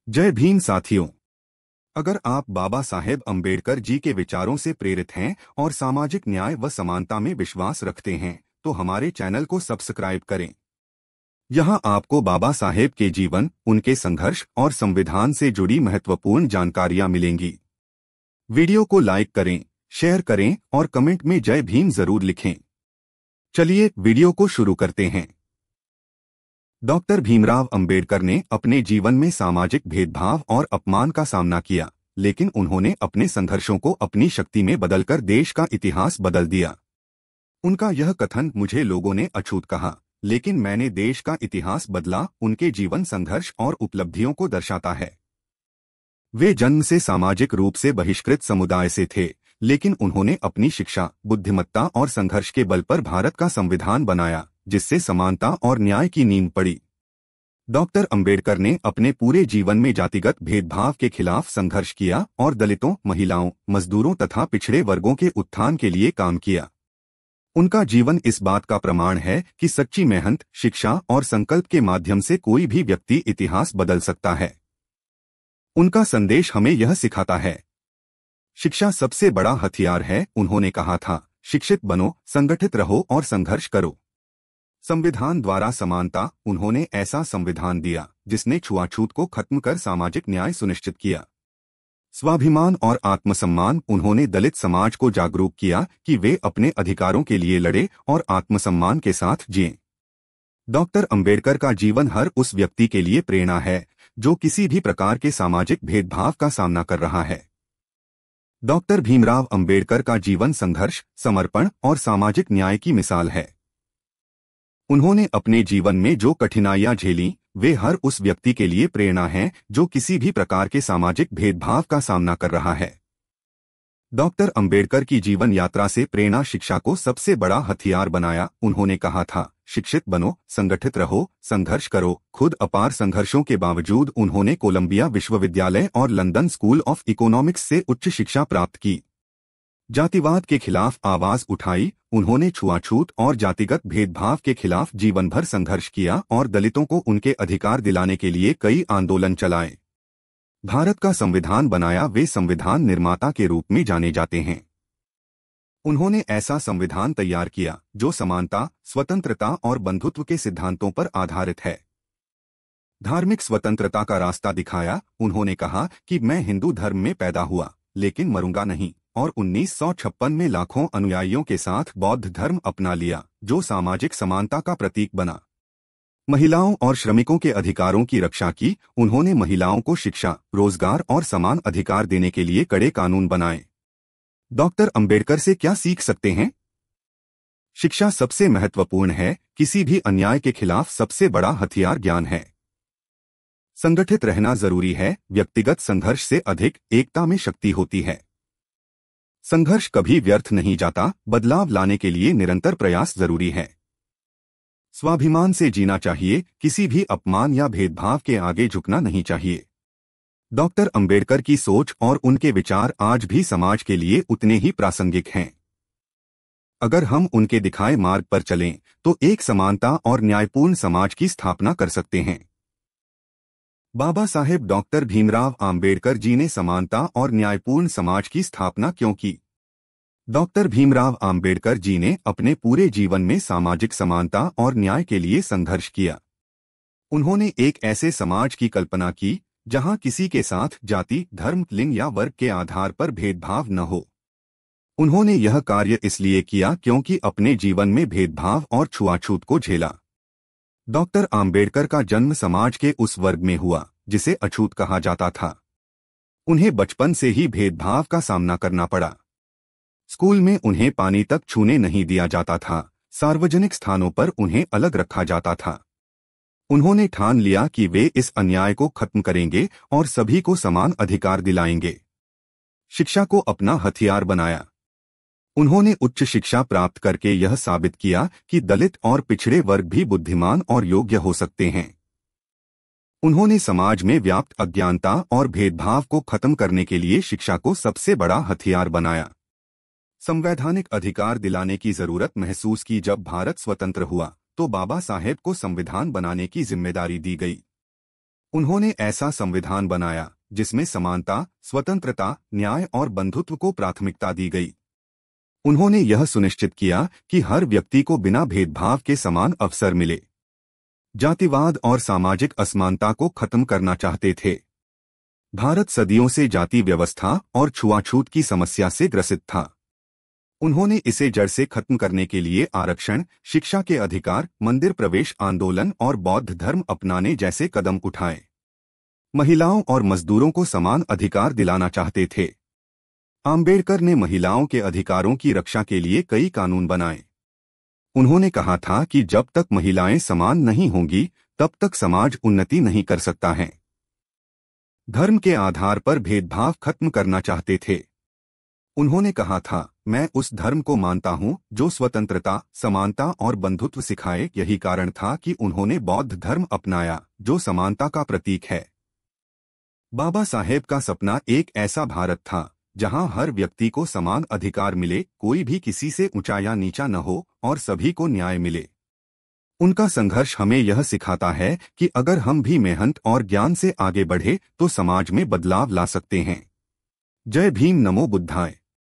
जय भीम साथियों। अगर आप बाबा साहेब अम्बेडकर जी के विचारों से प्रेरित हैं और सामाजिक न्याय व समानता में विश्वास रखते हैं तो हमारे चैनल को सब्सक्राइब करें। यहां आपको बाबा साहेब के जीवन, उनके संघर्ष और संविधान से जुड़ी महत्वपूर्ण जानकारियां मिलेंगी। वीडियो को लाइक करें, शेयर करें और कमेंट में जय भीम जरूर लिखें। चलिए वीडियो को शुरू करते हैं। डॉक्टर भीमराव अंबेडकर ने अपने जीवन में सामाजिक भेदभाव और अपमान का सामना किया, लेकिन उन्होंने अपने संघर्षों को अपनी शक्ति में बदलकर देश का इतिहास बदल दिया। उनका यह कथन, मुझे लोगों ने अछूत कहा लेकिन मैंने देश का इतिहास बदला, उनके जीवन, संघर्ष और उपलब्धियों को दर्शाता है। वे जन्म से सामाजिक रूप से बहिष्कृत समुदाय से थे, लेकिन उन्होंने अपनी शिक्षा, बुद्धिमत्ता और संघर्ष के बल पर भारत का संविधान बनाया, जिससे समानता और न्याय की नींव पड़ी। डॉक्टर अंबेडकर ने अपने पूरे जीवन में जातिगत भेदभाव के खिलाफ संघर्ष किया और दलितों, महिलाओं, मजदूरों तथा पिछड़े वर्गों के उत्थान के लिए काम किया। उनका जीवन इस बात का प्रमाण है कि सच्ची मेहनत, शिक्षा और संकल्प के माध्यम से कोई भी व्यक्ति इतिहास बदल सकता है। उनका संदेश हमें यह सिखाता है, शिक्षा सबसे बड़ा हथियार है। उन्होंने कहा था, शिक्षित बनो, संगठित रहो और संघर्ष करो। संविधान द्वारा समानता, उन्होंने ऐसा संविधान दिया जिसने छुआछूत को खत्म कर सामाजिक न्याय सुनिश्चित किया। स्वाभिमान और आत्मसम्मान, उन्होंने दलित समाज को जागरूक किया कि वे अपने अधिकारों के लिए लड़े और आत्मसम्मान के साथ जिएं। डॉक्टर अंबेडकर का जीवन हर उस व्यक्ति के लिए प्रेरणा है जो किसी भी प्रकार के सामाजिक भेदभाव का सामना कर रहा है। डॉक्टर भीमराव अंबेडकर का जीवन संघर्ष, समर्पण और सामाजिक न्याय की मिसाल है। उन्होंने अपने जीवन में जो कठिनाइयां झेलीं, वे हर उस व्यक्ति के लिए प्रेरणा हैं जो किसी भी प्रकार के सामाजिक भेदभाव का सामना कर रहा है। डॉक्टर अंबेडकर की जीवन यात्रा से प्रेरणा शिक्षा को सबसे बड़ा हथियार बनाया। उन्होंने कहा था, शिक्षित बनो, संगठित रहो, संघर्ष करो। खुद अपार संघर्षों के बावजूद उन्होंने कोलंबिया विश्वविद्यालय और लंदन स्कूल ऑफ इकोनॉमिक्स से उच्च शिक्षा प्राप्त की। जातिवाद के खिलाफ आवाज उठाई, उन्होंने छुआछूत और जातिगत भेदभाव के खिलाफ जीवन भर संघर्ष किया और दलितों को उनके अधिकार दिलाने के लिए कई आंदोलन चलाए। भारत का संविधान बनाया, वे संविधान निर्माता के रूप में जाने जाते हैं। उन्होंने ऐसा संविधान तैयार किया जो समानता, स्वतंत्रता और बंधुत्व के सिद्धांतों पर आधारित है। धार्मिक स्वतंत्रता का रास्ता दिखाया। उन्होंने कहा कि मैं हिंदू धर्म में पैदा हुआ लेकिन मरूंगा नहीं, और 1956 में लाखों अनुयायियों के साथ बौद्ध धर्म अपना लिया, जो सामाजिक समानता का प्रतीक बना। महिलाओं और श्रमिकों के अधिकारों की रक्षा की। उन्होंने महिलाओं को शिक्षा, रोजगार और समान अधिकार देने के लिए कड़े कानून बनाए। डॉक्टर अंबेडकर से क्या सीख सकते हैं? शिक्षा सबसे महत्वपूर्ण है। किसी भी अन्याय के खिलाफ सबसे बड़ा हथियार ज्ञान है। संगठित रहना जरूरी है। व्यक्तिगत संघर्ष से अधिक एकता में शक्ति होती है। संघर्ष कभी व्यर्थ नहीं जाता। बदलाव लाने के लिए निरंतर प्रयास जरूरी है। स्वाभिमान से जीना चाहिए। किसी भी अपमान या भेदभाव के आगे झुकना नहीं चाहिए। डॉक्टर अंबेडकर की सोच और उनके विचार आज भी समाज के लिए उतने ही प्रासंगिक हैं। अगर हम उनके दिखाए मार्ग पर चलें तो एक समानता और न्यायपूर्ण समाज की स्थापना कर सकते हैं। बाबा साहेब डॉक्टर भीमराव अंबेडकर जी ने समानता और न्यायपूर्ण समाज की स्थापना क्यों की? डॉक्टर भीमराव अंबेडकर जी ने अपने पूरे जीवन में सामाजिक समानता और न्याय के लिए संघर्ष किया। उन्होंने एक ऐसे समाज की कल्पना की जहां किसी के साथ जाति, धर्म, लिंग या वर्ग के आधार पर भेदभाव न हो। उन्होंने यह कार्य इसलिए किया क्योंकि अपने जीवन में भेदभाव और छुआछूत को झेला। डॉक्टर अंबेडकर का जन्म समाज के उस वर्ग में हुआ जिसे अछूत कहा जाता था। उन्हें बचपन से ही भेदभाव का सामना करना पड़ा। स्कूल में उन्हें पानी तक छूने नहीं दिया जाता था। सार्वजनिक स्थानों पर उन्हें अलग रखा जाता था। उन्होंने ठान लिया कि वे इस अन्याय को खत्म करेंगे और सभी को समान अधिकार दिलाएंगे। शिक्षा को अपना हथियार बनाया। उन्होंने उच्च शिक्षा प्राप्त करके यह साबित किया कि दलित और पिछड़े वर्ग भी बुद्धिमान और योग्य हो सकते हैं। उन्होंने समाज में व्याप्त अज्ञानता और भेदभाव को खत्म करने के लिए शिक्षा को सबसे बड़ा हथियार बनाया। संवैधानिक अधिकार दिलाने की जरूरत महसूस की। जब भारत स्वतंत्र हुआ तो बाबा साहेब को संविधान बनाने की जिम्मेदारी दी गई। उन्होंने ऐसा संविधान बनाया जिसमें समानता, स्वतंत्रता, न्याय और बंधुत्व को प्राथमिकता दी गई। उन्होंने यह सुनिश्चित किया कि हर व्यक्ति को बिना भेदभाव के समान अवसर मिले। जातिवाद और सामाजिक असमानता को खत्म करना चाहते थे। भारत सदियों से जाति व्यवस्था और छुआछूत की समस्या से ग्रसित था। उन्होंने इसे जड़ से खत्म करने के लिए आरक्षण, शिक्षा के अधिकार, मंदिर प्रवेश आंदोलन और बौद्ध धर्म अपनाने जैसे कदम उठाए। महिलाओं और मजदूरों को समान अधिकार दिलाना चाहते थे। आम्बेडकर ने महिलाओं के अधिकारों की रक्षा के लिए कई कानून बनाए। उन्होंने कहा था कि जब तक महिलाएं समान नहीं होंगी तब तक समाज उन्नति नहीं कर सकता है। धर्म के आधार पर भेदभाव खत्म करना चाहते थे। उन्होंने कहा था, मैं उस धर्म को मानता हूं जो स्वतंत्रता, समानता और बंधुत्व सिखाए। यही कारण था कि उन्होंने बौद्ध धर्म अपनाया जो समानता का प्रतीक है। बाबा साहेब का सपना एक ऐसा भारत था जहां हर व्यक्ति को समान अधिकार मिले, कोई भी किसी से ऊंचा या नीचा न हो और सभी को न्याय मिले। उनका संघर्ष हमें यह सिखाता है कि अगर हम भी मेहनत और ज्ञान से आगे बढ़े तो समाज में बदलाव ला सकते हैं। जय भीम, नमो बुद्धाय।